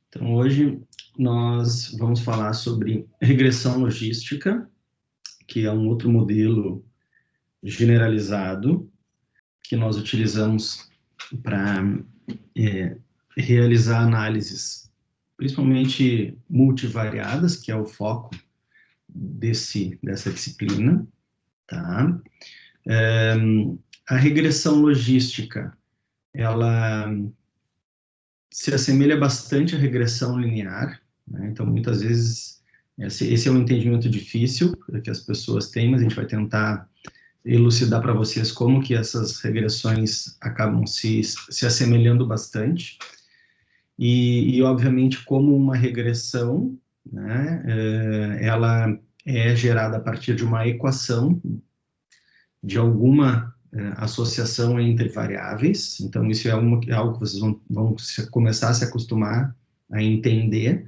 Então, hoje nós vamos falar sobre regressão logística, que é um outro modelo generalizado que nós utilizamos para realizar análises, principalmente multivariadas, que é o foco dessa disciplina, tá? A regressão logística, ela se assemelha bastante à regressão linear, né? Então, muitas vezes, esse é um entendimento difícil que as pessoas têm, mas a gente vai tentar elucidar para vocês como que essas regressões acabam se assemelhando bastante. E, obviamente, como uma regressão, né, ela é gerada a partir de uma equação de alguma associação entre variáveis. Então, isso é algo que vocês vão começar a se acostumar a entender,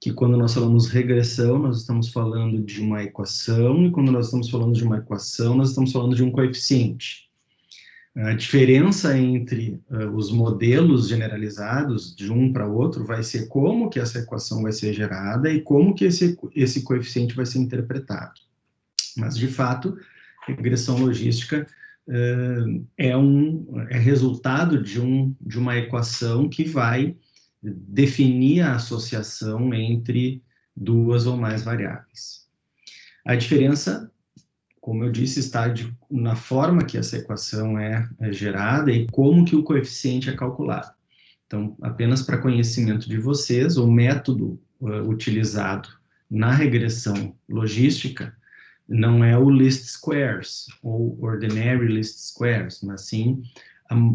que quando nós falamos regressão, nós estamos falando de uma equação, e quando nós estamos falando de uma equação, nós estamos falando de um coeficiente. A diferença entre os modelos generalizados de um para outro vai ser como que essa equação vai ser gerada e como que esse coeficiente vai ser interpretado. Mas, de fato, regressão logística é resultado de uma equação que vai definir a associação entre duas ou mais variáveis. A diferença, como eu disse, está na forma que essa equação é gerada e como que o coeficiente é calculado. Então, apenas para conhecimento de vocês, o método utilizado na regressão logística não é o least squares, ou ordinary least squares, mas sim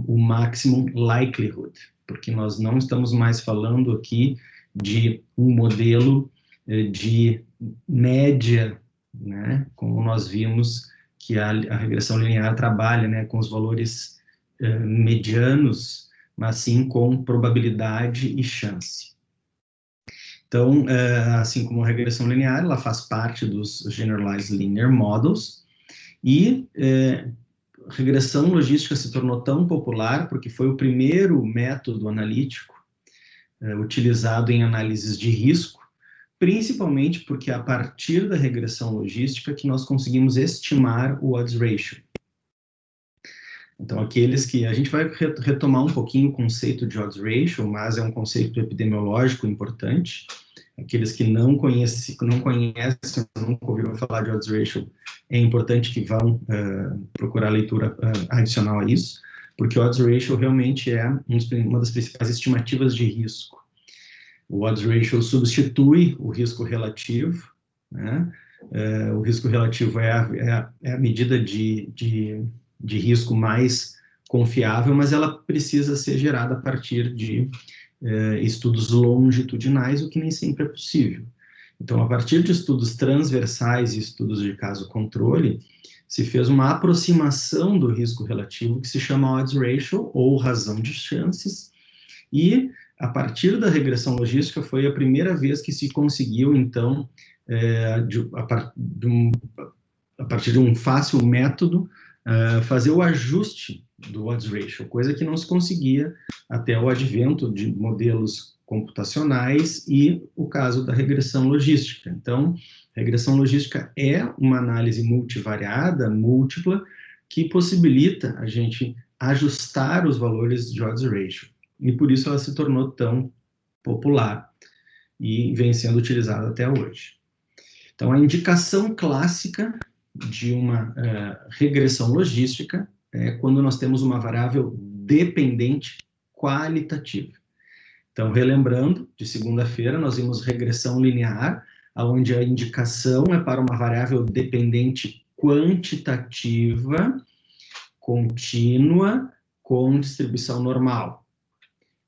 o maximum likelihood, porque nós não estamos mais falando aqui de um modelo de média, né, como nós vimos que a regressão linear trabalha, né, com os valores medianos, mas sim com probabilidade e chance. Então, assim como a regressão linear, ela faz parte dos Generalized Linear Models, e regressão logística se tornou tão popular porque foi o primeiro método analítico utilizado em análises de risco, principalmente porque a partir da regressão logística que nós conseguimos estimar o odds ratio. Então, aqueles que... A gente vai retomar um pouquinho o conceito de odds ratio, mas é um conceito epidemiológico importante. Aqueles que não conhecem, nunca ouviram falar de odds ratio, é importante que vão procurar leitura adicional a isso, porque o odds ratio realmente é uma das principais estimativas de risco. O odds ratio substitui o risco relativo, né? O risco relativo é a medida de risco mais confiável, mas ela precisa ser gerada a partir de estudos longitudinais, o que nem sempre é possível. Então, a partir de estudos transversais e estudos de caso-controle, se fez uma aproximação do risco relativo que se chama odds ratio, ou razão de chances, e a partir da regressão logística foi a primeira vez que se conseguiu, então, a partir de um fácil método, fazer o ajuste do odds ratio, coisa que não se conseguia até o advento de modelos computacionais e o caso da regressão logística. Então, regressão logística é uma análise multivariada, múltipla, que possibilita a gente ajustar os valores de odds ratio. E por isso ela se tornou tão popular e vem sendo utilizada até hoje. Então, a indicação clássica de uma regressão logística é quando nós temos uma variável dependente qualitativa. Então, relembrando, de segunda-feira nós vimos regressão linear, onde a indicação é para uma variável dependente quantitativa, contínua, com distribuição normal.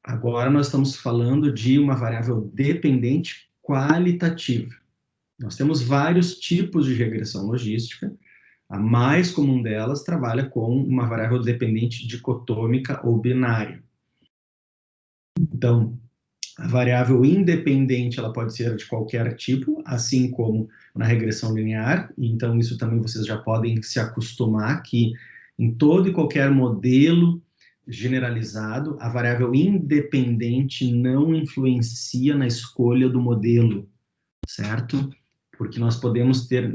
Agora nós estamos falando de uma variável dependente qualitativa. Nós temos vários tipos de regressão logística. A mais comum delas trabalha com uma variável dependente dicotômica ou binária. Então, a variável independente ela pode ser de qualquer tipo, assim como na regressão linear. Então, isso também vocês já podem se acostumar que em todo e qualquer modelo generalizado, a variável independente não influencia na escolha do modelo, certo? Porque nós podemos ter,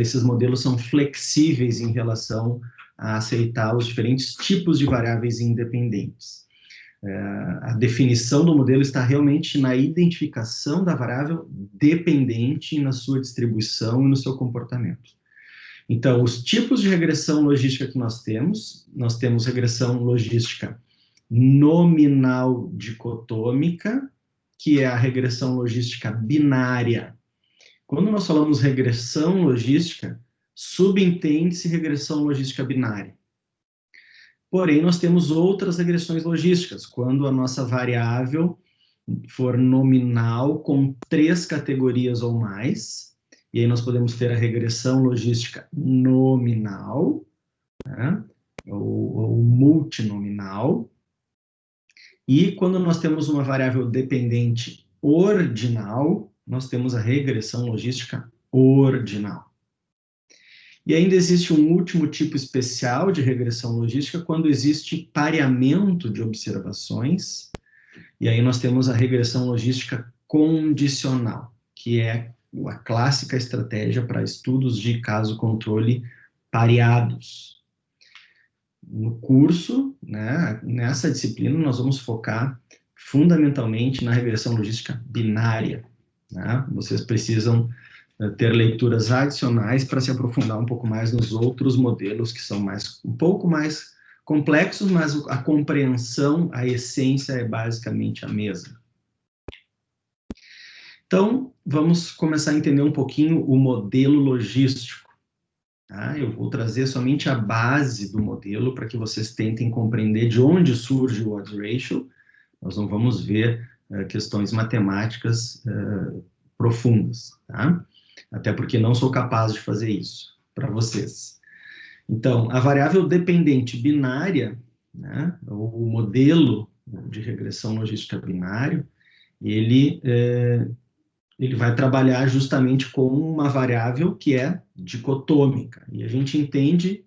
esses modelos são flexíveis em relação a aceitar os diferentes tipos de variáveis independentes. A definição do modelo está realmente na identificação da variável dependente na sua distribuição e no seu comportamento. Então, os tipos de regressão logística que nós temos regressão logística nominal dicotômica, que é a regressão logística binária. Quando nós falamos regressão logística, subentende-se regressão logística binária. Porém, nós temos outras regressões logísticas, quando a nossa variável for nominal com 3 categorias ou mais, e aí nós podemos ter a regressão logística nominal, né, ou multinominal, e quando nós temos uma variável dependente ordinal, nós temos a regressão logística ordinal. E ainda existe um último tipo especial de regressão logística, quando existe pareamento de observações, e aí nós temos a regressão logística condicional, que é a clássica estratégia para estudos de caso-controle pareados. No curso, né, nessa disciplina, nós vamos focar fundamentalmente na regressão logística binária, né? Vocês precisam ter leituras adicionais para se aprofundar um pouco mais nos outros modelos que são um pouco mais complexos, mas a compreensão, a essência é basicamente a mesma. Então, vamos começar a entender um pouquinho o modelo logístico. Tá? Eu vou trazer somente a base do modelo para que vocês tentem compreender de onde surge o odds ratio. Nós não vamos ver questões matemáticas profundas, tá? Até porque não sou capaz de fazer isso para vocês. Então, a variável dependente binária, né, o modelo de regressão logística binário, ele vai trabalhar justamente com uma variável que é dicotômica. E a gente entende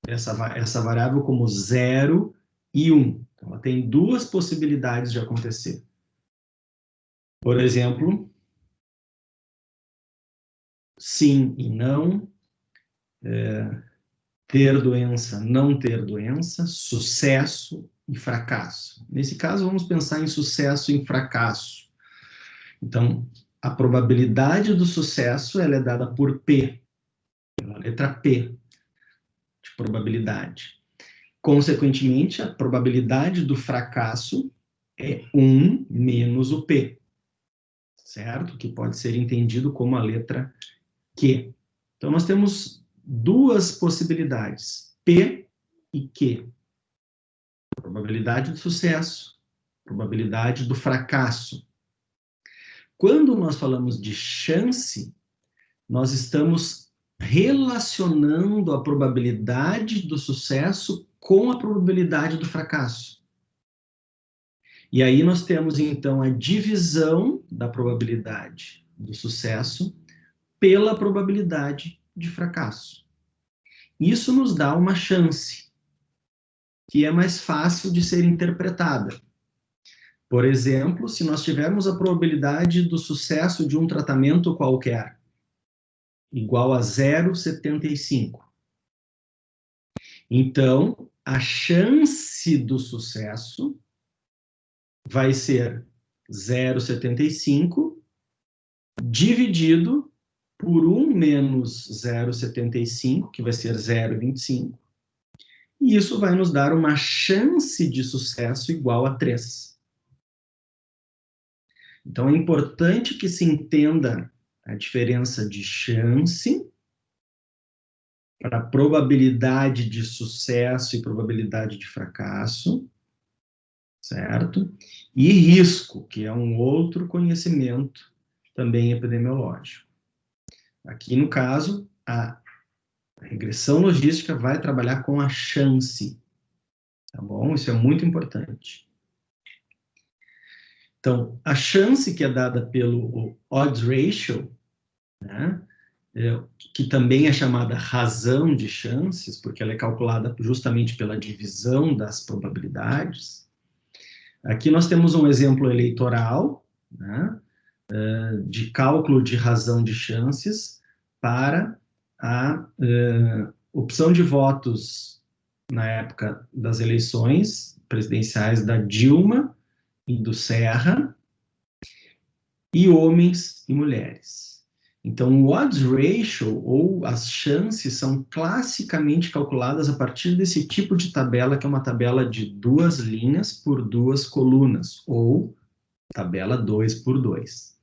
essa variável como 0 e 1. Então, ela tem 2 possibilidades de acontecer. Por exemplo, sim e não, ter doença, não ter doença, sucesso e fracasso. Nesse caso, vamos pensar em sucesso e em fracasso. Então, a probabilidade do sucesso ela é dada por P, pela letra P de probabilidade. Consequentemente, a probabilidade do fracasso é 1 menos o P, certo? Que pode ser entendido como a letra Q. Então, nós temos 2 possibilidades, P e Q. Probabilidade do sucesso, probabilidade do fracasso. Quando nós falamos de chance, nós estamos relacionando a probabilidade do sucesso com a probabilidade do fracasso. E aí nós temos, então, a divisão da probabilidade do sucesso pela probabilidade de fracasso. Isso nos dá uma chance, que é mais fácil de ser interpretada. Por exemplo, se nós tivermos a probabilidade do sucesso de um tratamento qualquer igual a 0,75, então a chance do sucesso vai ser 0,75 dividido por 1 menos 0,75, que vai ser 0,25, e isso vai nos dar uma chance de sucesso igual a 3. Então, é importante que se entenda a diferença de chance para probabilidade de sucesso e probabilidade de fracasso, certo? E risco, que é um outro conhecimento também epidemiológico. Aqui, no caso, a regressão logística vai trabalhar com a chance, tá bom? Isso é muito importante. Então, a chance que é dada pelo odds ratio, né, que também é chamada razão de chances, porque ela é calculada justamente pela divisão das probabilidades. Aqui nós temos um exemplo eleitoral, né, de cálculo de razão de chances para a opção de votos na época das eleições presidenciais da Dilma e do Serra, e homens e mulheres. Então, o odds ratio, ou as chances, são classicamente calculadas a partir desse tipo de tabela, que é uma tabela de 2 linhas por 2 colunas, ou tabela 2 por 2.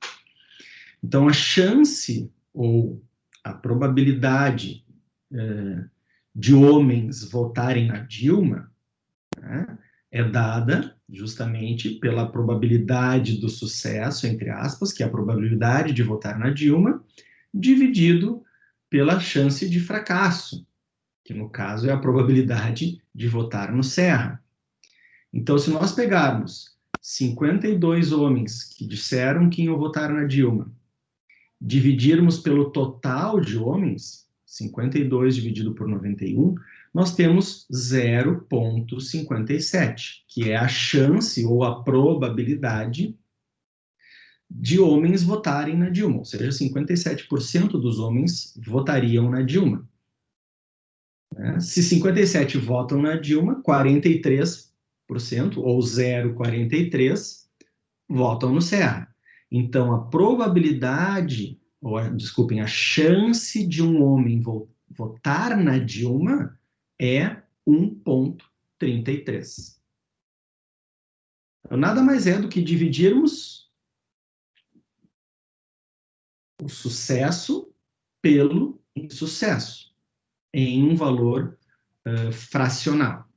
Então, a chance, ou a probabilidade de homens votarem na Dilma, né, é dada justamente pela probabilidade do sucesso, entre aspas, que é a probabilidade de votar na Dilma, dividido pela chance de fracasso, que no caso é a probabilidade de votar no Serra. Então, se nós pegarmos 52 homens que disseram que iam votar na Dilma, dividirmos pelo total de homens, 52 dividido por 91, nós temos 0,57, que é a chance ou a probabilidade de homens votarem na Dilma, ou seja, 57% dos homens votariam na Dilma. Se 57 votam na Dilma, 43%, ou 0,43, votam no Serra. Então, a probabilidade, desculpem, a chance de um homem votar na Dilma é 1,33. Então, nada mais é do que dividirmos o sucesso pelo insucesso, em um valor fracional.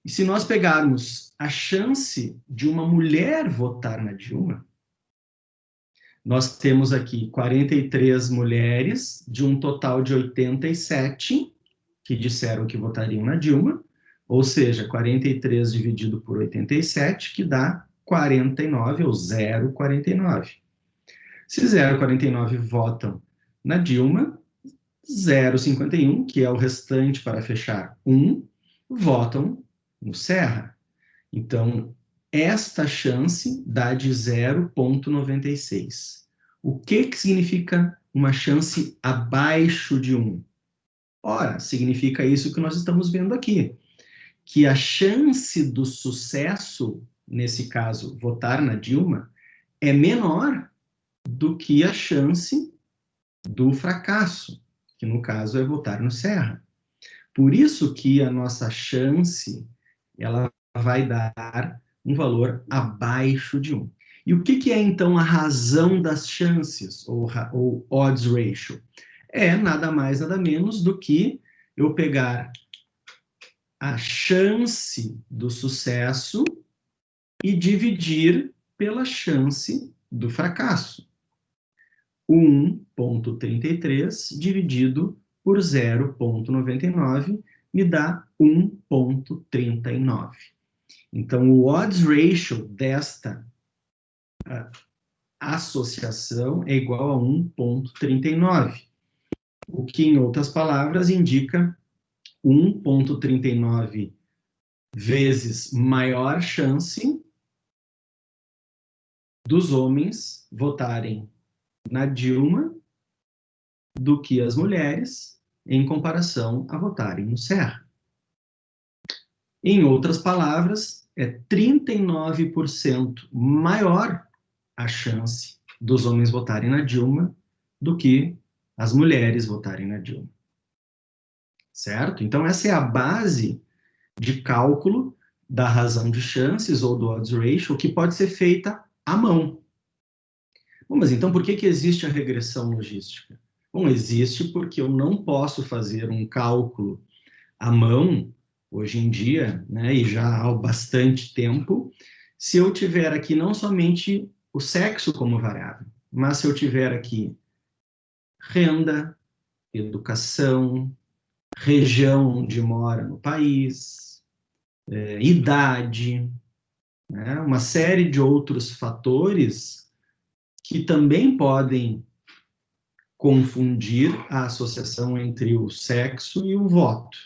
E se nós pegarmos a chance de uma mulher votar na Dilma, nós temos aqui 43 mulheres, de um total de 87, que disseram que votariam na Dilma, ou seja, 43 dividido por 87, que dá 49, ou 0,49. Se 0,49 votam na Dilma, 0,51, que é o restante para fechar 1, votam no Serra. Então, esta chance dá de 0,96. O que significa uma chance abaixo de 1? Ora, significa isso que nós estamos vendo aqui, que a chance do sucesso, nesse caso, votar na Dilma, é menor do que a chance do fracasso, que no caso é votar no Serra. Por isso que a nossa chance, ela vai dar um valor abaixo de 1. E o que é, então, a razão das chances, ou odds ratio? É nada mais, nada menos do que eu pegar a chance do sucesso e dividir pela chance do fracasso. 1,33 dividido por 0,99 me dá 1,39. Então, o odds ratio desta associação é igual a 1,39, o que, em outras palavras, indica 1,39 vezes maior chance dos homens votarem na Dilma do que as mulheres, em comparação a votarem no Serra. Em outras palavras, é 39% maior a chance dos homens votarem na Dilma do que as mulheres votarem na Dilma. Certo? Então, essa é a base de cálculo da razão de chances, ou do odds ratio, que pode ser feita à mão. Bom, mas então por que existe a regressão logística? Bom, existe porque eu não posso fazer um cálculo à mão, hoje em dia, né, e já há bastante tempo, se eu tiver aqui não somente o sexo como variável, mas se eu tiver aqui renda, educação, região onde mora no país, idade, né, uma série de outros fatores que também podem confundir a associação entre o sexo e o voto.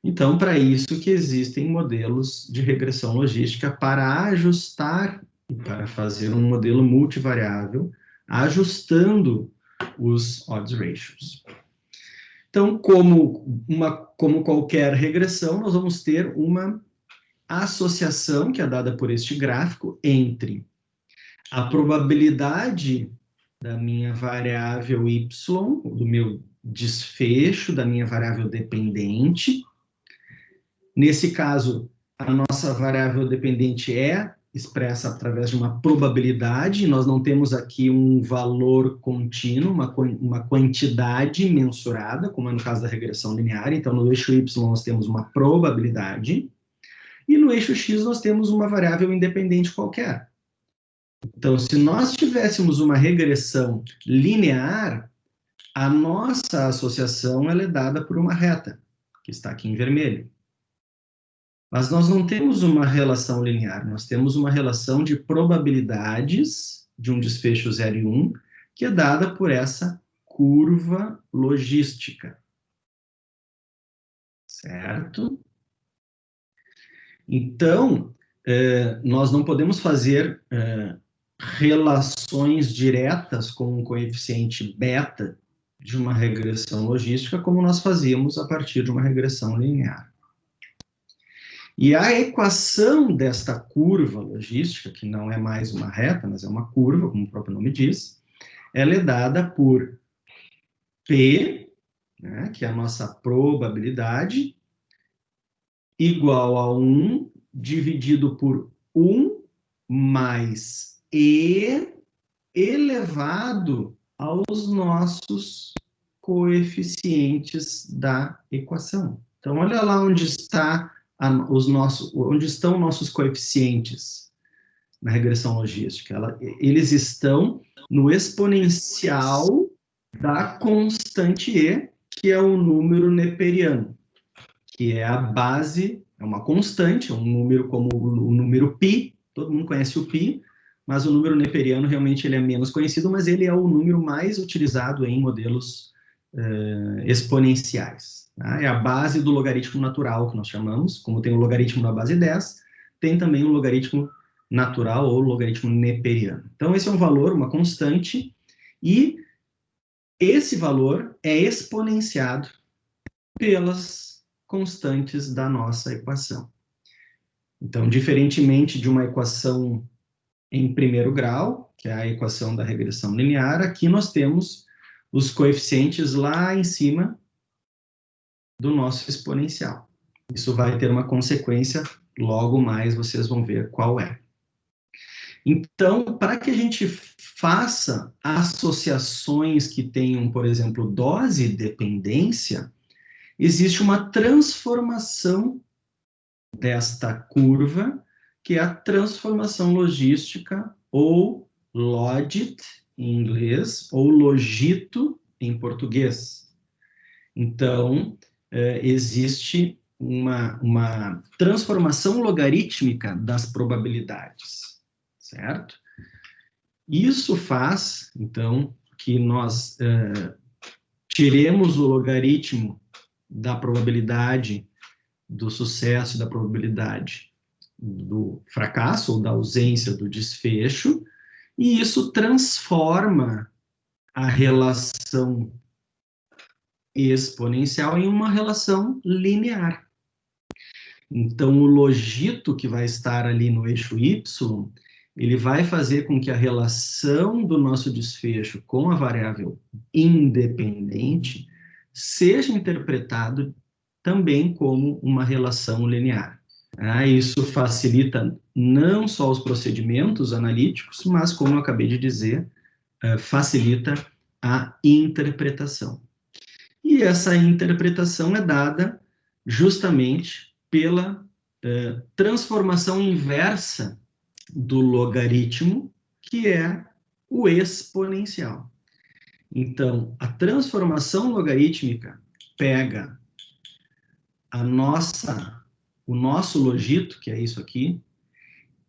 Então, para isso que existem modelos de regressão logística para ajustar e para fazer um modelo multivariável, ajustando os odds ratios. Então, como qualquer regressão, nós vamos ter uma associação, que é dada por este gráfico, entre a probabilidade da minha variável y, do meu desfecho, da minha variável dependente. Nesse caso, a nossa variável dependente é expressa através de uma probabilidade, nós não temos aqui um valor contínuo, uma quantidade mensurada, como é no caso da regressão linear. Então, no eixo y nós temos uma probabilidade, e no eixo x nós temos uma variável independente qualquer. Então, se nós tivéssemos uma regressão linear, a nossa associação ela é dada por uma reta, que está aqui em vermelho. Mas nós não temos uma relação linear, nós temos uma relação de probabilidades de um desfecho 0 e 1, que é dada por essa curva logística. Certo? Então, nós não podemos fazer relações diretas com um coeficiente beta de uma regressão logística como nós fazíamos a partir de uma regressão linear. E a equação desta curva logística, que não é mais uma reta, mas é uma curva, como o próprio nome diz, ela é dada por P, né, que é a nossa probabilidade, igual a 1 dividido por 1 mais E elevado aos nossos coeficientes da equação. Então, olha lá onde onde estão nossos coeficientes na regressão logística. Eles estão no exponencial da constante E, que é o número neperiano, que é a base, é uma constante, é um número como o número π, todo mundo conhece o π, mas o número neperiano realmente ele é menos conhecido, mas ele é o número mais utilizado em modelos exponenciais. Tá? É a base do logaritmo natural, que nós chamamos, como tem o logaritmo na base 10, tem também o logaritmo natural ou logaritmo neperiano. Então, esse é um valor, uma constante, e esse valor é exponenciado pelas constantes da nossa equação. Então, diferentemente de uma equação em primeiro grau, que é a equação da regressão linear, aqui nós temos os coeficientes lá em cima do nosso exponencial. Isso vai ter uma consequência, logo mais vocês vão ver qual é. Então, para que a gente faça associações que tenham, por exemplo, dose e dependência, existe uma transformação desta curva, que é a transformação logística, ou logit em inglês, ou logito em português. Então, existe uma transformação logarítmica das probabilidades, certo? Isso faz, então, que nós tiremos o logaritmo da probabilidade do sucesso e da probabilidade do fracasso ou da ausência do desfecho, e isso transforma a relação exponencial em uma relação linear. Então, o logito que vai estar ali no eixo y, ele vai fazer com que a relação do nosso desfecho com a variável independente seja interpretado também como uma relação linear. Isso facilita não só os procedimentos analíticos, mas, como eu acabei de dizer, facilita a interpretação. E essa interpretação é dada justamente pela transformação inversa do logaritmo, que é o exponencial. Então, a transformação logarítmica pega o nosso logito, que é isso aqui,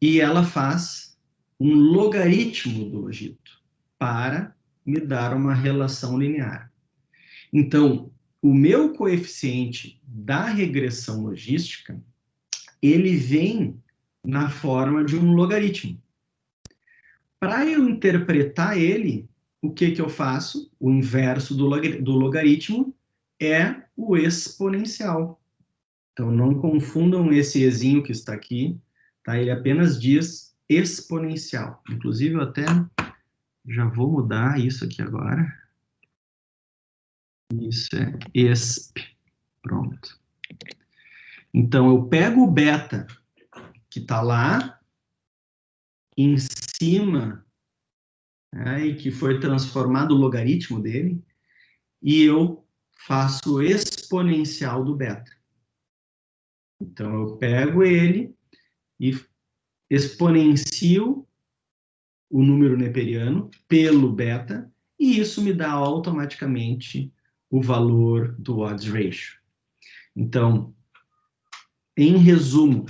e ela faz um logaritmo do logito para me dar uma relação linear. Então, o meu coeficiente da regressão logística, ele vem na forma de um logaritmo. Para eu interpretar ele, o que eu faço? O inverso do logaritmo é o exponencial. Então, não confundam esse ezinho que está aqui, tá? Ele apenas diz exponencial. Inclusive, eu até já vou mudar isso aqui agora. Isso é exp. Pronto. Então, eu pego o beta, que está lá, em cima, né, e que foi transformado o logaritmo dele, e eu faço o exponencial do beta. Então, eu pego ele e exponencio o número neperiano pelo beta, e isso me dá automaticamente o valor do odds ratio. Então, em resumo,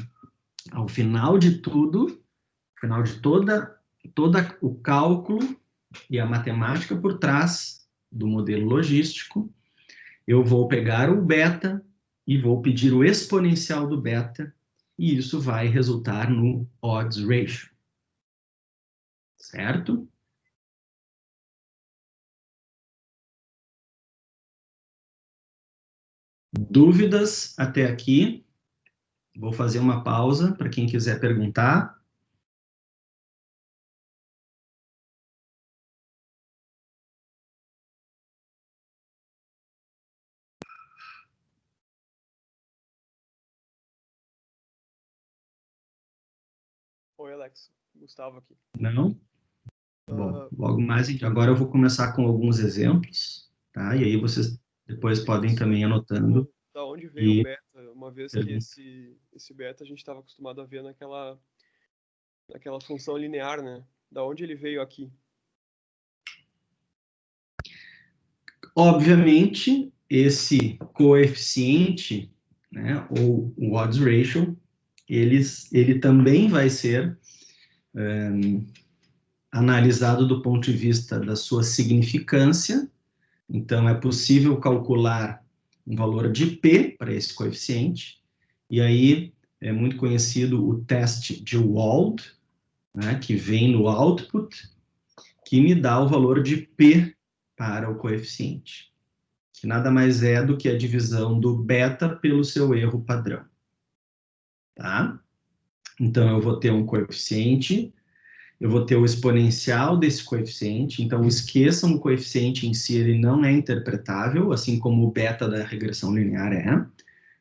ao final de tudo, ao final de todo o cálculo e a matemática por trás do modelo logístico, eu vou pegar o beta e vou pedir o exponencial do beta, e isso vai resultar no odds ratio. Certo? Dúvidas até aqui? Vou fazer uma pausa para quem quiser perguntar. Oi, Alex. Gustavo aqui. Não? Bom, logo mais, agora eu vou começar com alguns exemplos, tá? E aí vocês depois podem também ir anotando. Da onde veio o E beta? Uma vez que esse beta a gente estava acostumado a ver naquela função linear, né? Da onde ele veio aqui? obviamente, esse coeficiente, né, ou o odds ratio, ele também vai ser analisado do ponto de vista da sua significância. Então, é possível calcular um valor de P para esse coeficiente, e aí é muito conhecido o teste de Wald, né, que vem no output, que me dá o valor de P para o coeficiente, que nada mais é do que a divisão do beta pelo seu erro padrão. Tá? Então, eu vou ter um coeficiente, eu vou ter o exponencial desse coeficiente, então esqueçam o coeficiente em si, ele não é interpretável, assim como o beta da regressão linear é.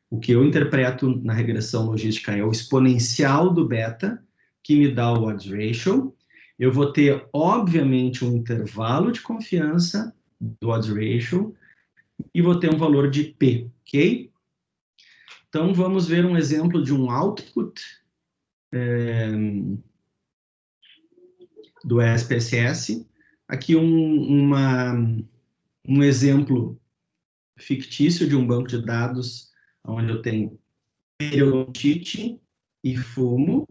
O que eu interpreto na regressão logística é o exponencial do beta, que me dá o odds ratio. Eu vou ter, obviamente, um intervalo de confiança do odds ratio e vou ter um valor de P, ok? Então, vamos ver um exemplo de um output do SPSS. Aqui um exemplo fictício de um banco de dados onde eu tenho periodontite e fumo,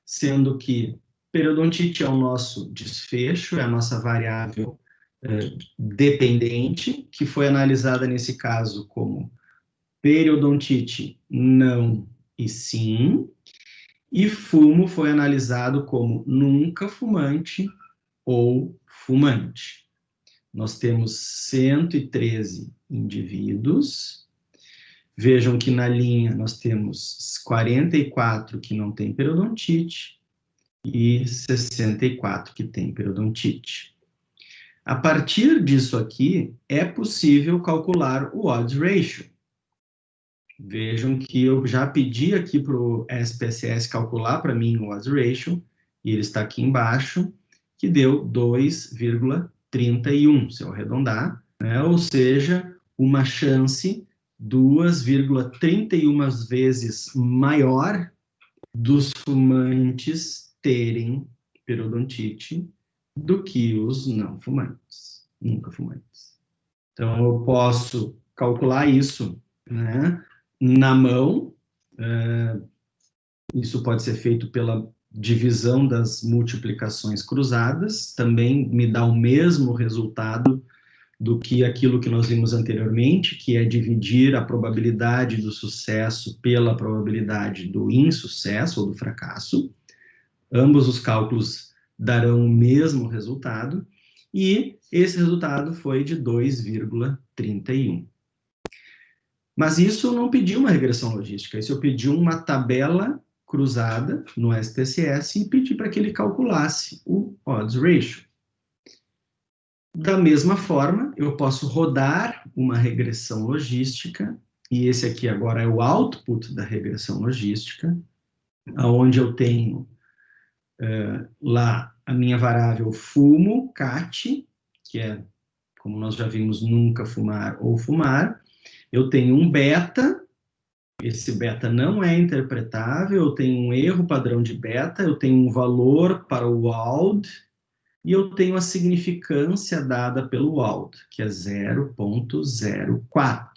sendo que periodontite é o nosso desfecho, é a nossa variável dependente, que foi analisada nesse caso como periodontite não e sim, e fumo foi analisado como nunca fumante ou fumante. Nós temos 113 indivíduos. Vejam que na linha nós temos 44 que não têm periodontite e 64 que têm periodontite. A partir disso aqui, é possível calcular o odds ratio. Vejam que eu já pedi aqui para o SPSS calcular para mim o odds ratio, e ele está aqui embaixo, que deu 2,31, se eu arredondar, né? Ou seja, uma chance 2,31 vezes maior dos fumantes terem periodontite do que os não fumantes, nunca fumantes. Então, eu posso calcular isso, né, na mão. Isso pode ser feito pela divisão das multiplicações cruzadas, também me dá o mesmo resultado do que aquilo que nós vimos anteriormente, que é dividir a probabilidade do sucesso pela probabilidade do insucesso ou do fracasso. Ambos os cálculos darão o mesmo resultado, e esse resultado foi de 2,31. Mas isso não pediu uma regressão logística, isso eu pedi uma tabela cruzada no SPSS e pedi para que ele calculasse o odds ratio. Da mesma forma, eu posso rodar uma regressão logística, e esse aqui agora é o output da regressão logística, onde eu tenho lá a minha variável fumo, CAT, que é, como nós já vimos, nunca fumar ou fumar. Eu tenho um beta, esse beta não é interpretável, eu tenho um erro padrão de beta, eu tenho um valor para o WALD, e eu tenho a significância dada pelo WALD, que é 0,04.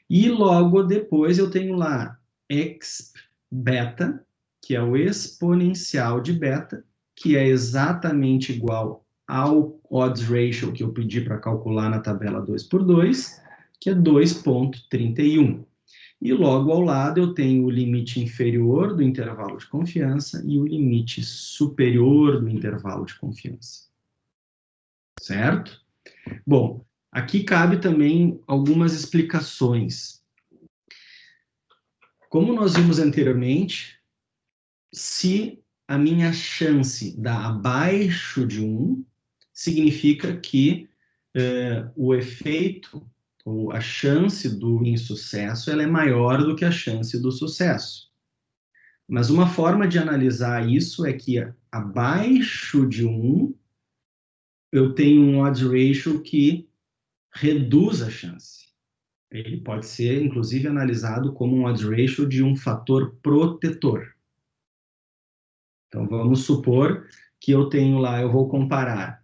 E logo depois eu tenho lá exp beta, que é o exponencial de beta, que é exatamente igual ao odds ratio que eu pedi para calcular na tabela 2×2, que é 2,31. E logo ao lado eu tenho o limite inferior do intervalo de confiança e o limite superior do intervalo de confiança. Certo? Bom, aqui cabe também algumas explicações. Como nós vimos anteriormente, se a minha chance dá abaixo de 1, significa que o efeito ou a chance do insucesso ela é maior do que a chance do sucesso. Mas uma forma de analisar isso é que abaixo de 1, eu tenho um odds ratio que reduz a chance. Ele pode ser, inclusive, analisado como um odds ratio de um fator protetor. Então, vamos supor que eu tenho lá, eu vou comparar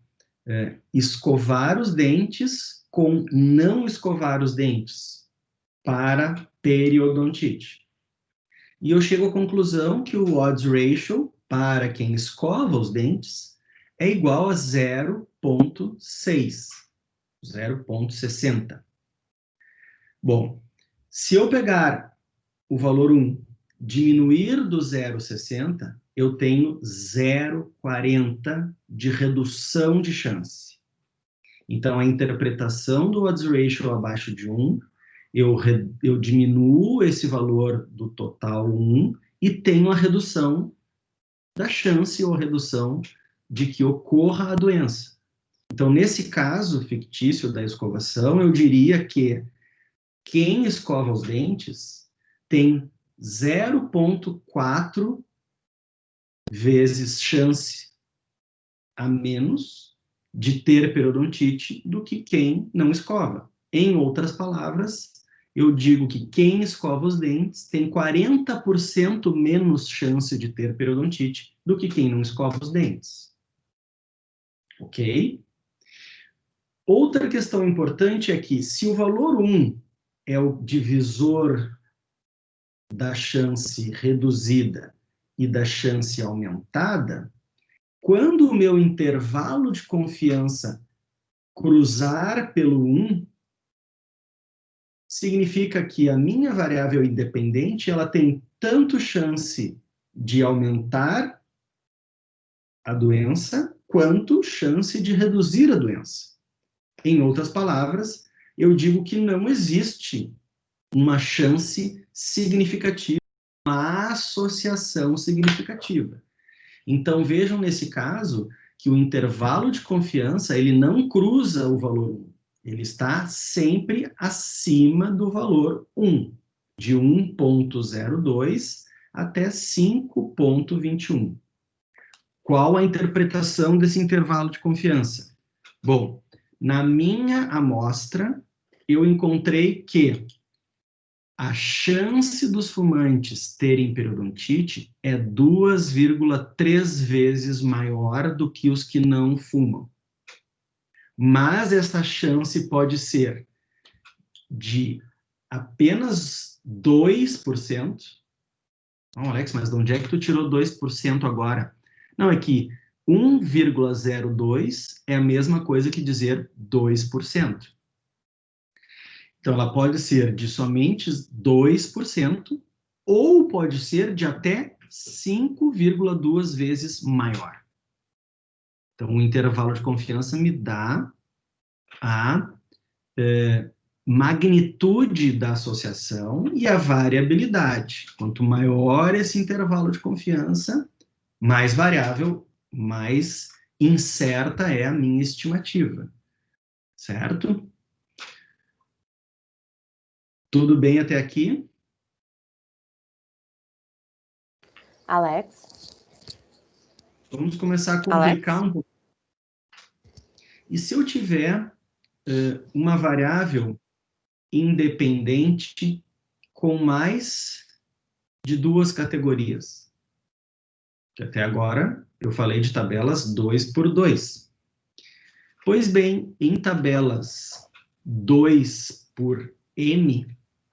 escovar os dentes com não escovar os dentes para periodontite. E eu chego à conclusão que o odds ratio para quem escova os dentes é igual a 0,6, 0,60. Bom, se eu pegar o valor 1, diminuir do 0,60, eu tenho 0,40 de redução de chance. Então, a interpretação do odds ratio abaixo de 1, eu diminuo esse valor do total 1 e tenho a redução da chance ou a redução de que ocorra a doença. Então, nesse caso fictício da escovação, eu diria que quem escova os dentes tem 0,4 vezes chance a menos de ter periodontite do que quem não escova. Em outras palavras, eu digo que quem escova os dentes tem 40% menos chance de ter periodontite do que quem não escova os dentes. Ok? Outra questão importante é que, se o valor 1 é o divisor da chance reduzida e da chance aumentada, quando o meu intervalo de confiança cruzar pelo 1, significa que a minha variável independente ela tem tanto chance de aumentar a doença, quanto chance de reduzir a doença. Em outras palavras, eu digo que não existe uma chance significativa, uma associação significativa. Então, vejam nesse caso que o intervalo de confiança ele não cruza o valor 1. Ele está sempre acima do valor 1, de 1,02 até 5,21. Qual a interpretação desse intervalo de confiança? Bom, na minha amostra, eu encontrei que a chance dos fumantes terem periodontite é 2,3 vezes maior do que os que não fumam. Mas essa chance pode ser de apenas 2%, Oh, Alex, mas de onde é que tu tirou 2% agora? Não, é que 1,02 é a mesma coisa que dizer 2%. Então, ela pode ser de somente 2% ou pode ser de até 5,2 vezes maior. Então, o intervalo de confiança me dá a magnitude da associação e a variabilidade. Quanto maior esse intervalo de confiança, mais variável, mais incerta é a minha estimativa, certo? Tudo bem até aqui? Alex? Vamos começar a complicar um pouco. E se eu tiver uma variável independente com mais de duas categorias? Que até agora eu falei de tabelas 2 por 2. Pois bem, em tabelas 2 por M,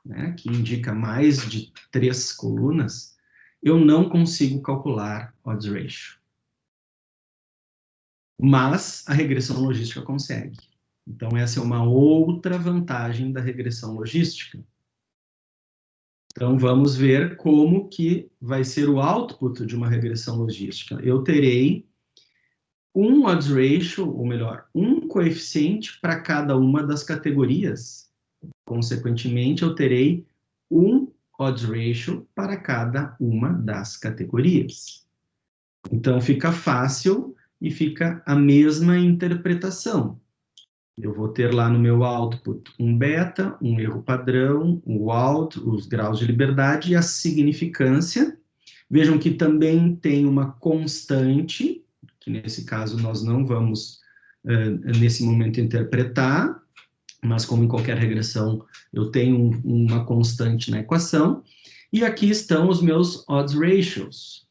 né, que indica mais de 3 colunas, eu não consigo calcular odds ratio. Mas a regressão logística consegue. Então, essa é uma outra vantagem da regressão logística. Então, vamos ver como que vai ser o output de uma regressão logística. Eu terei um odds ratio, ou melhor, um coeficiente para cada uma das categorias. Consequentemente, eu terei um odds ratio para cada uma das categorias. Então, fica fácil e fica a mesma interpretação. Eu vou ter lá no meu output um beta, um erro padrão, um out, os graus de liberdade e a significância. Vejam que também tem uma constante, que nesse caso nós não vamos, nesse momento, interpretar, mas como em qualquer regressão, eu tenho uma constante na equação. E aqui estão os meus odds ratios,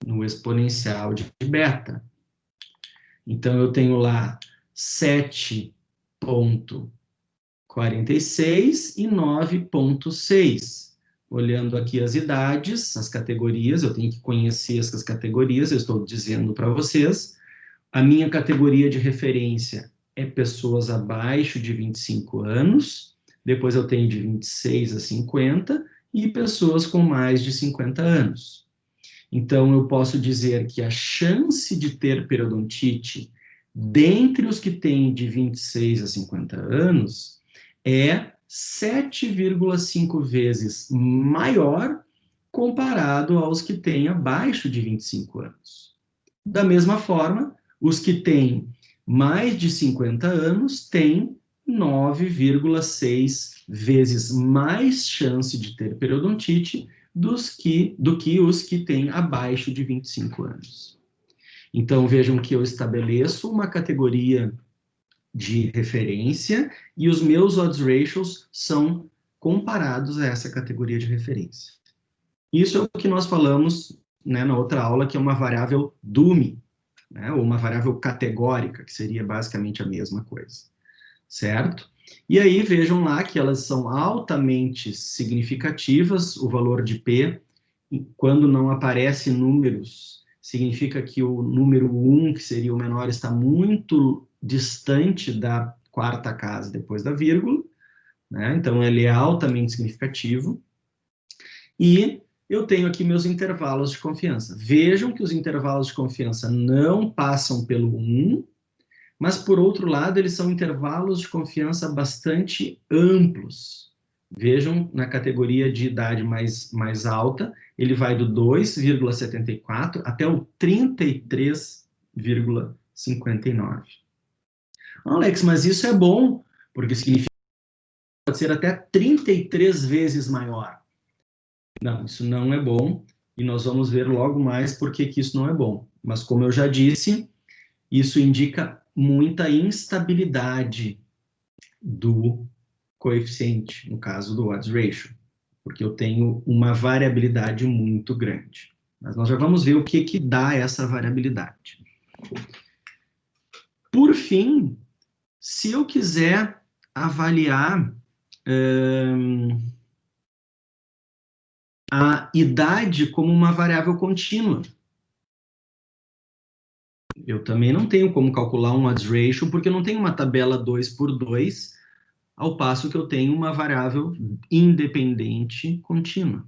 no exponencial de beta. Então, eu tenho lá 7,46 e 9,6. Olhando aqui as idades, as categorias, eu tenho que conhecer essas categorias, eu estou dizendo para vocês. A minha categoria de referência é pessoas abaixo de 25 anos, depois eu tenho de 26 a 50 e pessoas com mais de 50 anos. Então, eu posso dizer que a chance de ter periodontite dentre os que têm de 26 a 50 anos é 7,5 vezes maior comparado aos que têm abaixo de 25 anos. Da mesma forma, os que têm mais de 50 anos têm 9,6 vezes mais chance de ter periodontite do que os que têm abaixo de 25 anos. Então, vejam que eu estabeleço uma categoria de referência e os meus odds ratios são comparados a essa categoria de referência. Isso é o que nós falamos, né, na outra aula, que é uma variável DUMI, né, ou uma variável categórica, que seria basicamente a mesma coisa, certo? E aí, vejam lá que elas são altamente significativas, o valor de P, quando não aparece números, significa que o número 1, que seria o menor, está muito distante da quarta casa depois da vírgula, né? Então, ele é altamente significativo. E eu tenho aqui meus intervalos de confiança. Vejam que os intervalos de confiança não passam pelo 1, mas, por outro lado, eles são intervalos de confiança bastante amplos. Vejam, na categoria de idade mais alta, ele vai do 2,74 até o 33,59. Alex, mas isso é bom, porque significa que pode ser até 33 vezes maior. Não, isso não é bom, e nós vamos ver logo mais por que isso não é bom. Mas, como eu já disse, isso indica muita instabilidade do coeficiente, no caso do odds ratio, porque eu tenho uma variabilidade muito grande. Mas nós já vamos ver o que dá essa variabilidade. Por fim, se eu quiser avaliar a idade como uma variável contínua. Eu também não tenho como calcular um odds ratio, porque eu não tenho uma tabela 2x2, ao passo que eu tenho uma variável independente contínua.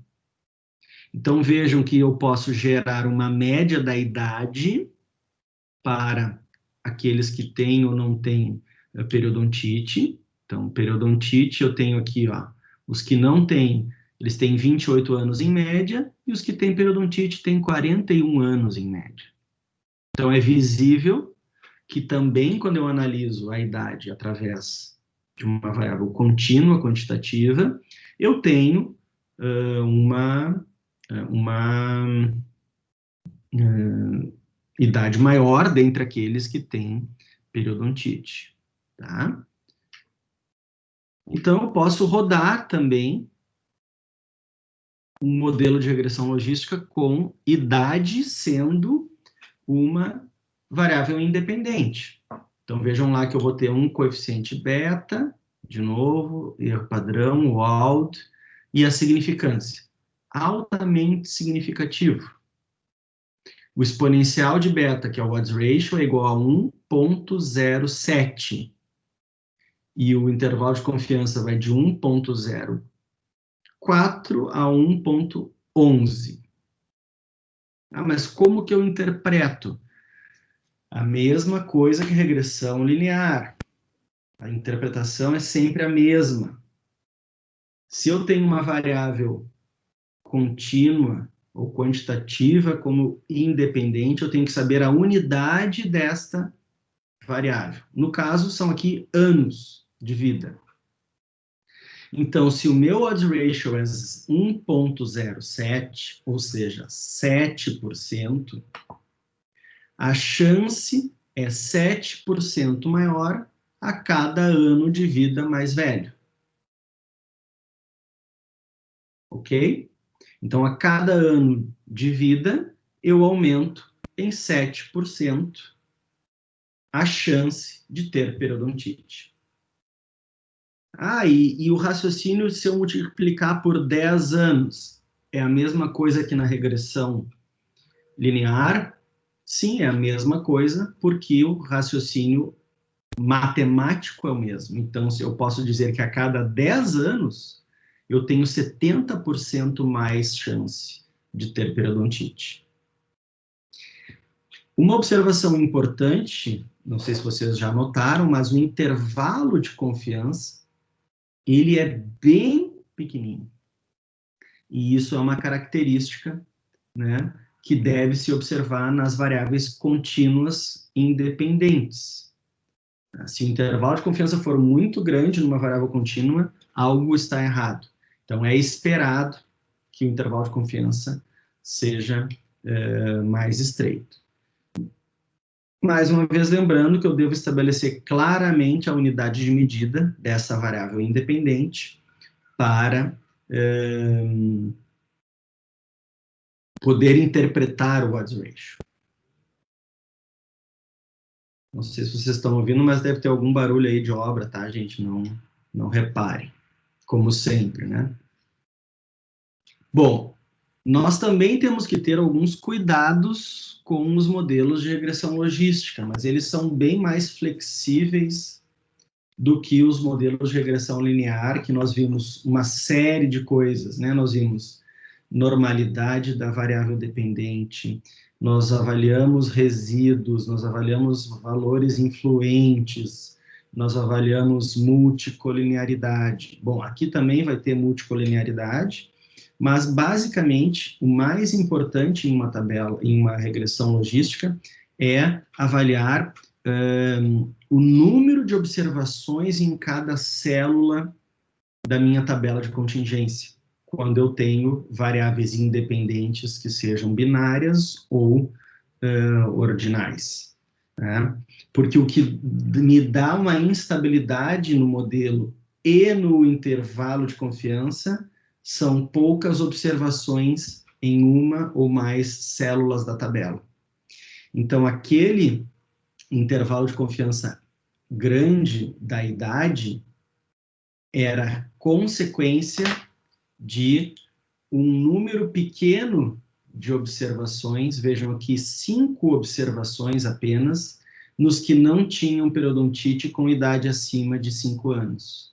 Então, vejam que eu posso gerar uma média da idade para aqueles que têm ou não têm periodontite. Então, periodontite, eu tenho aqui, ó, os que não têm, eles têm 28 anos em média, e os que têm periodontite têm 41 anos em média. Então, é visível que também, quando eu analiso a idade através de uma variável contínua, quantitativa, eu tenho uma idade maior dentre aqueles que têm periodontite, tá? Então, eu posso rodar também um modelo de regressão logística com idade sendo uma variável independente. Então, vejam lá que eu vou ter um coeficiente beta, de novo, erro padrão, o odd, e a significância. Altamente significativo. O exponencial de beta, que é o odds ratio, é igual a 1,07. E o intervalo de confiança vai de 1,04 a 1,11. Ah, mas como que eu interpreto? A mesma coisa que regressão linear. A interpretação é sempre a mesma. Se eu tenho uma variável contínua ou quantitativa como independente, eu tenho que saber a unidade desta variável. No caso, são aqui anos de vida. Então, se o meu odds ratio é 1,07, ou seja, 7%, a chance é 7% maior a cada ano de vida mais velho. Ok? Então, a cada ano de vida, eu aumento em 7% a chance de ter periodontite. Ah, e o raciocínio, se eu multiplicar por 10 anos, é a mesma coisa que na regressão linear? Sim, é a mesma coisa, porque o raciocínio matemático é o mesmo. Então, se eu posso dizer que a cada 10 anos, eu tenho 70% mais chance de ter periodontite. Uma observação importante, não sei se vocês já notaram, mas o intervalo de confiança, ele é bem pequenininho. E isso é uma característica, né, que deve se observar nas variáveis contínuas independentes. Se o intervalo de confiança for muito grande numa variável contínua, algo está errado. Então, é esperado que o intervalo de confiança seja mais estreito. Mais uma vez, lembrando que eu devo estabelecer claramente a unidade de medida dessa variável independente para poder interpretar o odds ratio. Não sei se vocês estão ouvindo, mas deve ter algum barulho aí de obra, tá, gente? Não reparem, como sempre, né? Bom, nós também temos que ter alguns cuidados com os modelos de regressão logística, mas eles são bem mais flexíveis do que os modelos de regressão linear, que nós vimos uma série de coisas, né? Nós vimos normalidade da variável dependente, nós avaliamos resíduos, nós avaliamos valores influentes, nós avaliamos multicolinearidade. Bom, aqui também vai ter multicolinearidade, mas basicamente o mais importante em uma tabela, em uma regressão logística, é avaliar o número de observações em cada célula da minha tabela de contingência, quando eu tenho variáveis independentes que sejam binárias ou ordinais. Né? Porque o que me dá uma instabilidade no modelo e no intervalo de confiança são poucas observações em uma ou mais células da tabela. Então, aquele intervalo de confiança grande da idade era consequência de um número pequeno de observações, vejam aqui 5 observações apenas, nos que não tinham periodontite com idade acima de 5 anos.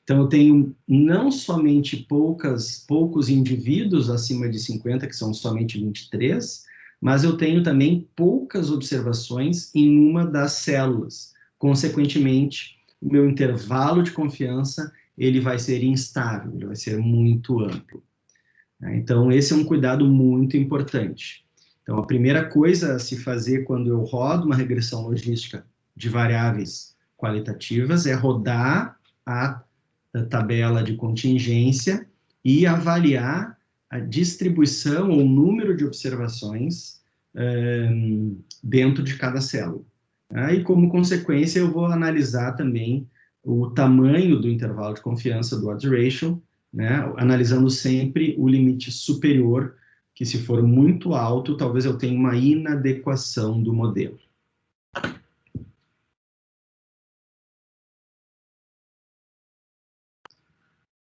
Então, eu tenho não somente poucos indivíduos acima de 50, que são somente 23, mas eu tenho também poucas observações em uma das células. Consequentemente, o meu intervalo de confiança ele vai ser instável, ele vai ser muito amplo. Então, esse é um cuidado muito importante. Então, a primeira coisa a se fazer quando eu rodo uma regressão logística de variáveis qualitativas é rodar a tabela de contingência e avaliar a distribuição ou número de observações dentro de cada célula. E, como consequência, eu vou analisar também o tamanho do intervalo de confiança do odds ratio, né, analisando sempre o limite superior, que se for muito alto, talvez eu tenha uma inadequação do modelo.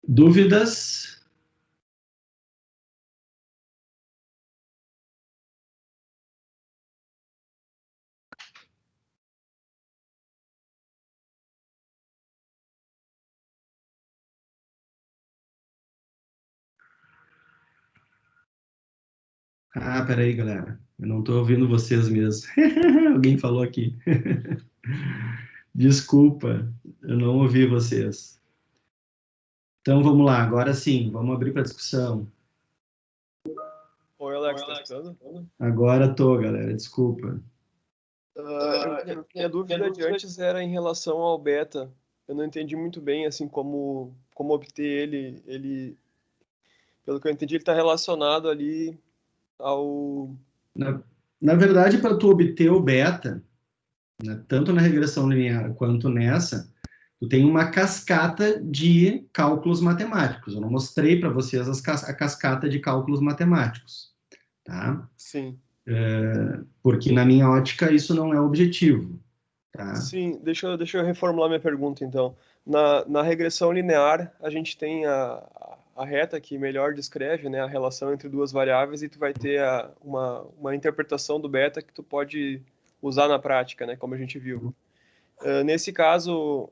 Dúvidas? Peraí, galera. Eu não estou ouvindo vocês mesmo. Alguém falou aqui. Desculpa, eu não ouvi vocês. Então, vamos lá. Agora sim, vamos abrir para discussão. Oi, Alex, tá escutando? Agora tô, galera. Desculpa. Minha dúvida de antes era em relação ao beta. Eu não entendi muito bem, assim, como obter ele... Pelo que eu entendi, ele está relacionado ali ao... Na verdade, para tu obter o beta, né, tanto na regressão linear quanto nessa, tu tem uma cascata de cálculos matemáticos. Eu não mostrei para vocês a cascata de cálculos matemáticos, tá? Sim. Porque na minha ótica isso não é objetivo, tá? Sim, deixa eu reformular minha pergunta, então. Na regressão linear, a gente tem a reta que melhor descreve, né, a relação entre duas variáveis e tu vai ter uma interpretação do beta que tu pode usar na prática, né, como a gente viu. Nesse caso,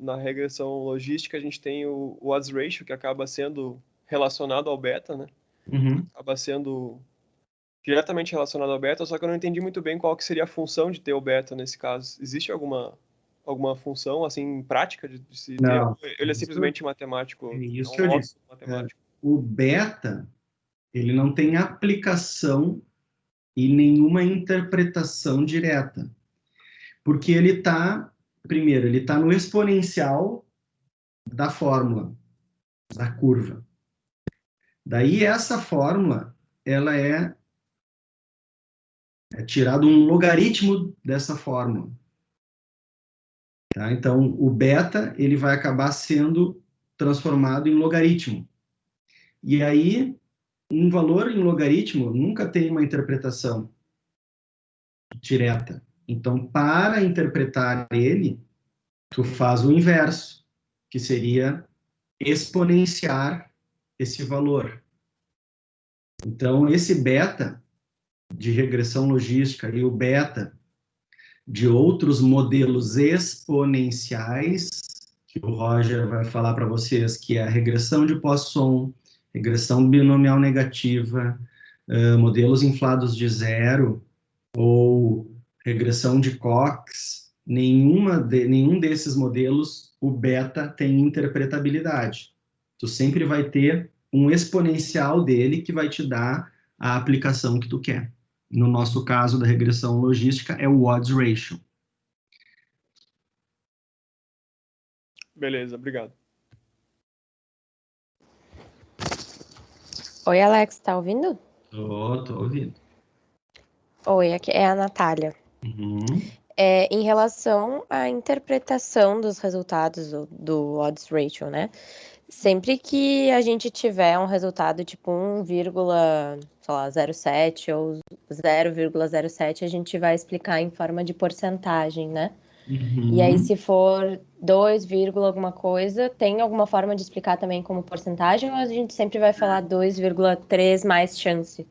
na regressão logística, a gente tem o odds ratio, que acaba sendo relacionado ao beta, né? Uhum. Acaba sendo diretamente relacionado ao beta, só que eu não entendi muito bem qual que seria a função de ter o beta nesse caso. Existe alguma função, assim, prática de se ter? Não, Ou ele é simplesmente matemático, é é isso um que eu logo disse. matemático? O beta, ele não tem aplicação e nenhuma interpretação direta, porque ele está, primeiro, ele está no exponencial da fórmula, da curva. Daí essa fórmula, ela é tirado um logaritmo dessa fórmula. Tá? Então, o beta, ele vai acabar sendo transformado em logaritmo. E aí, um valor em logaritmo nunca tem uma interpretação direta. Então, para interpretar ele, tu faz o inverso, que seria exponenciar esse valor. Então, esse beta de regressão logística e o beta de outros modelos exponenciais, que o Roger vai falar para vocês, que é a regressão de Poisson, regressão binomial negativa, modelos inflados de zero, ou regressão de Cox, nenhum desses modelos, o beta tem interpretabilidade. Tu sempre vai ter um exponencial dele que vai te dar a aplicação que tu quer. No nosso caso da regressão logística, é o odds ratio. Beleza, obrigado. Oi, Alex, tá ouvindo? Tô ouvindo. Oi, aqui é a Natália. Uhum. Em relação à interpretação dos resultados do odds ratio, né? Sempre que a gente tiver um resultado tipo 1,07 ou 0,07, a gente vai explicar em forma de porcentagem, né? E aí, se for 2, alguma coisa, tem alguma forma de explicar também como porcentagem, ou a gente sempre vai falar 2,3 mais chance?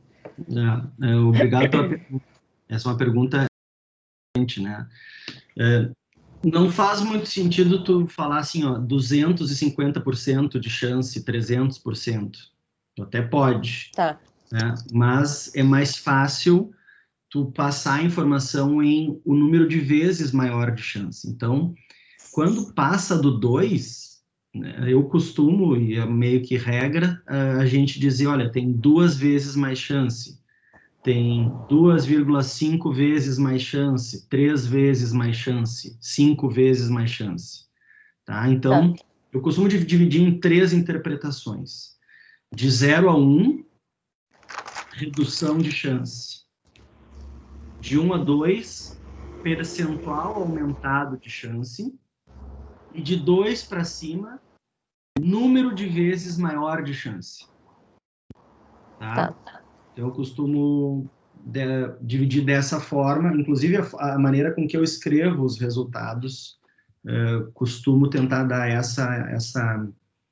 Obrigado pela pergunta. Essa é uma pergunta, né? Não faz muito sentido tu falar assim, ó, 250% de chance, 300%. Tu até pode, Tá. né? Mas é mais fácil tu passar a informação em o número de vezes maior de chance. Então, quando passa do 2, né, eu costumo, e é meio que regra, a gente dizer, olha, tem 2 vezes mais chance, tem 2,5 vezes mais chance, 3 vezes mais chance, 5 vezes mais chance. Tá? Então, eu costumo dividir em 3 interpretações. De 0 a 1, redução de chance. De 1 a 2, percentual aumentado de chance. E de 2 para cima, número de vezes maior de chance. Tá? Então, eu costumo dividir dessa forma, inclusive a maneira com que eu escrevo os resultados, costumo tentar dar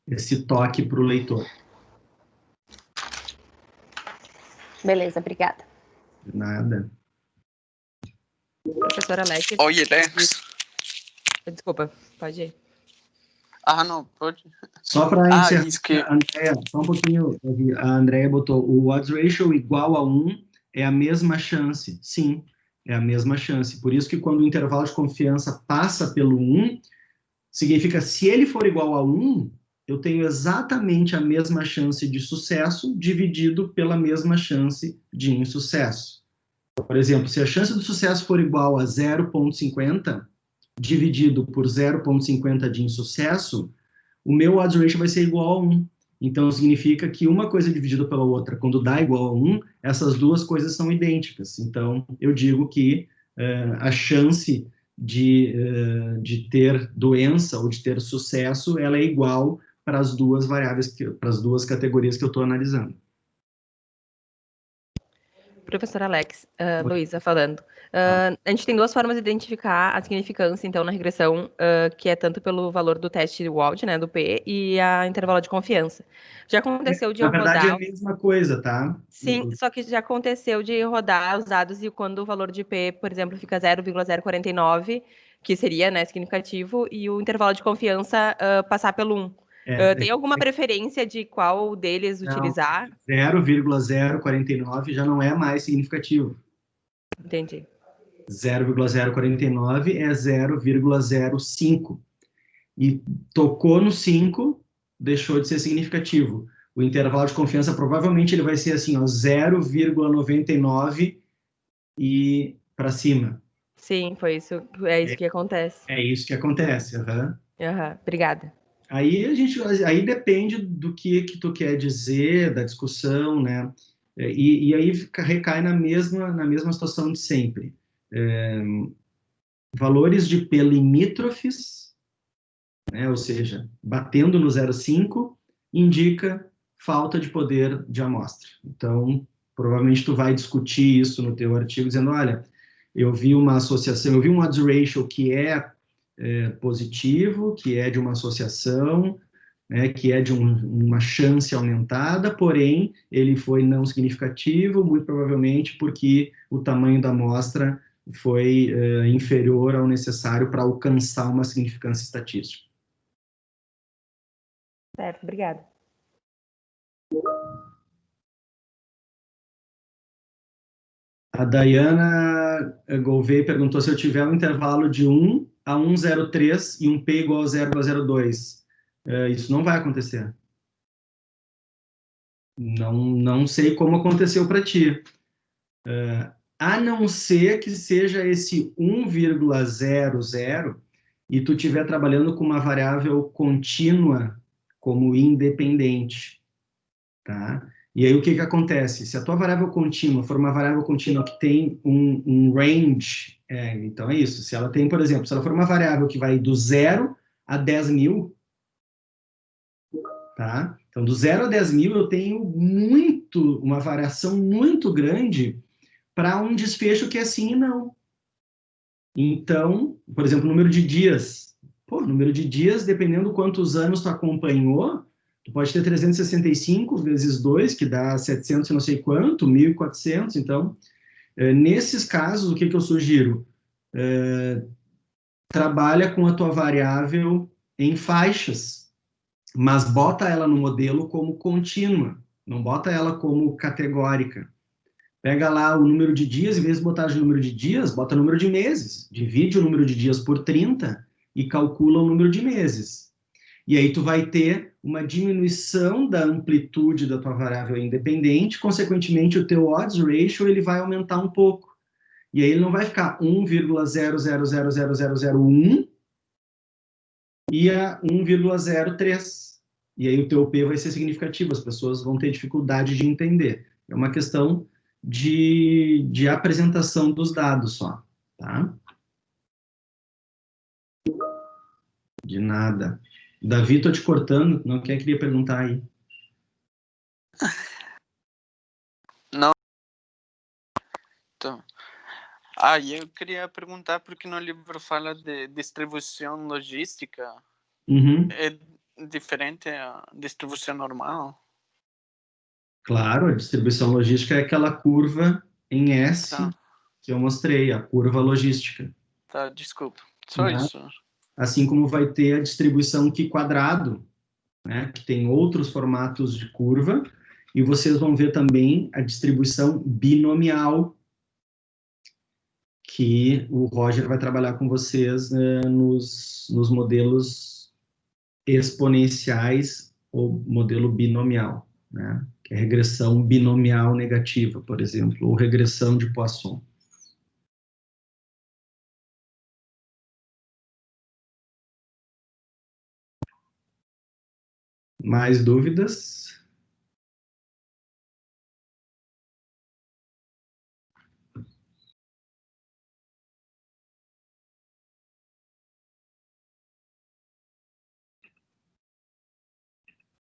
esse toque para o leitor. Beleza, obrigada. De nada. Professor Alex. Oi, Alex. Desculpa, pode ir. Não, pode. Só para encerrar, isso que... Andréia, só um pouquinho, a Andréia botou, o odds ratio igual a 1 é a mesma chance. Sim, é a mesma chance. Por isso que quando o intervalo de confiança passa pelo 1, significa se ele for igual a 1, eu tenho exatamente a mesma chance de sucesso dividido pela mesma chance de insucesso. Por exemplo, se a chance do sucesso for igual a 0,50, dividido por 0,50 de insucesso, o meu odds ratio vai ser igual a 1. Então, significa que uma coisa dividida pela outra, quando dá igual a 1, essas duas coisas são idênticas. Então, eu digo que a chance de ter doença ou de ter sucesso, ela é igual para as duas variáveis, para as duas categorias que eu estou analisando. Professor Alex, Luísa falando. A gente tem duas formas de identificar a significância, então, na regressão, que é tanto pelo valor do teste WALD, né, do P, e a intervalo de confiança. Já aconteceu de eu rodar... Na verdade, é a mesma coisa, tá? Sim, só que já aconteceu de rodar os dados e quando o valor de P, por exemplo, fica 0,049, que seria, né, significativo, e o intervalo de confiança passar pelo 1. Tem alguma preferência de qual deles utilizar? 0,049 já não é mais significativo. Entendi. 0,049 é 0,05. E tocou no 5, deixou de ser significativo. O intervalo de confiança provavelmente ele vai ser assim, 0,99 e para cima. Sim, foi isso. É isso que acontece. É isso que acontece. Obrigada. Aí depende do que tu quer dizer, da discussão, né? E aí recai na mesma situação de sempre. Valores de P limítrofes, né? Ou seja, batendo no 0,5, indica falta de poder de amostra. Então, provavelmente tu vai discutir isso no teu artigo, dizendo, olha, eu vi uma associação, eu vi um odds ratio que é positivo, que é de uma associação, né, que é de uma chance aumentada, porém, ele foi não significativo, muito provavelmente porque o tamanho da amostra foi inferior ao necessário para alcançar uma significância estatística. Certo, obrigada. A Dayana Gouveia perguntou se eu tiver um intervalo de 1 a 1,03 e um P igual a 0,02. Isso não vai acontecer. Não sei como aconteceu para ti. A não ser que seja esse 1,00 e tu estiver trabalhando com uma variável contínua como independente, tá? E aí o que acontece? Se a tua variável contínua for uma variável contínua que tem um range, então é isso. Se ela tem, por exemplo, se ela for uma variável que vai do 0 a 10 mil, tá? Então, do 0 a 10 mil eu tenho uma variação muito grande para um desfecho que é sim e não. Então, por exemplo, número de dias. Pô, número de dias, dependendo quantos anos tu acompanhou, tu pode ter 365 vezes 2, que dá 700 e não sei quanto, 1.400. Então, nesses casos, o que eu sugiro? Trabalha com a tua variável em faixas, mas bota ela no modelo como contínua, não bota ela como categórica. Pega lá o número de dias, em vez de botar o número de dias, bota o número de meses. Divide o número de dias por 30 e calcula o número de meses. E aí tu vai ter uma diminuição da amplitude da tua variável independente, consequentemente o teu odds ratio ele vai aumentar um pouco. E aí ele não vai ficar 1,00000001 e a 1,03. E aí o teu P vai ser significativo, as pessoas vão ter dificuldade de entender. É uma questão de apresentação dos dados só, tá? De nada. Davi, tô te cortando, não queria perguntar aí. Não. Então, e eu queria perguntar porque no livro fala de distribuição logística. Uhum. É diferente a distribuição normal? Claro, a distribuição logística é aquela curva em S Tá, que eu mostrei, a curva logística. tá, desculpa. Só Né? isso. Assim como vai ter a distribuição Q quadrado, né, que tem outros formatos de curva, e vocês vão ver também a distribuição binomial, que o Roger vai trabalhar com vocês nos modelos exponenciais ou modelo binomial, né, que é regressão binomial negativa, por exemplo, ou regressão de Poisson. Mais dúvidas?